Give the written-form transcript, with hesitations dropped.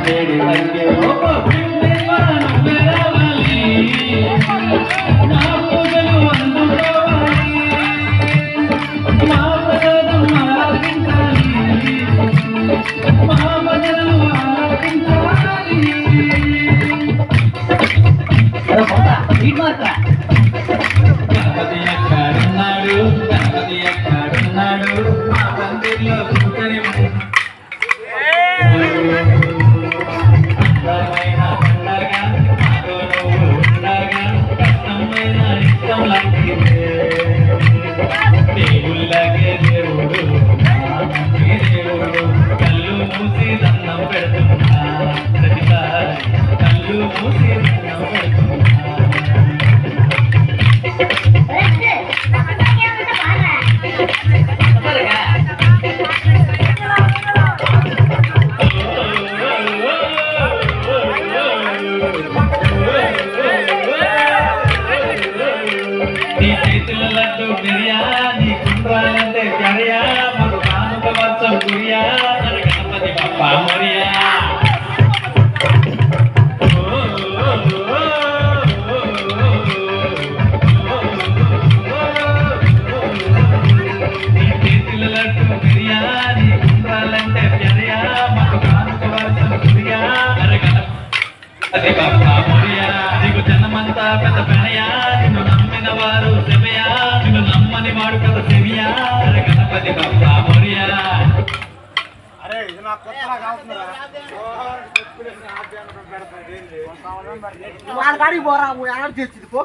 వేడి మధ్య నా పూజలు అందుకోవాలి మా ప్రసాదం ఆలకించాలి మా భజనలు ఆలకించాలి గణపతి ఎక్కడున్నాడు గణపతి ఎక్కడున్నాడు మా పందిరిలో కూర్చొని అందమైన పండగ మాతో నువ్వు ఉండగా కష్టమైన ఇష్టం లాంటిదే దేవుళ్ళకే దేవుడు మా మంచి దేవుడు కళ్ళు మూసి దండం పెడుతున్నా ప్రతిసారి కళ్ళు మూసి దండం పెడుతున్నా నీ చేతుల లడ్డు బిర్యానీ కుండ్రాలంటే చర్యా మాకు కానుక వర్షం గురియా మన గణపతి బప్పా మొరియా నీ చేతుల లడ్డు బిర్యానీ కుండ్రాలంటే చర్యా మాకు కానుక వర్షం గురియా మన గణపతి బప్పా మొరియా నీకు జనమంతా పెద్ద పెనయా నిన్ను నమ్మిన వారు శమయా నిన్ను నమ్మని వాడు కదా శమియా గణపతి బప్పా మొరియా అరే ఇది నా కొత్తగా కావుతుందా వాళ్ళ కాడికి పోరా ఆడ తెచ్చింది పో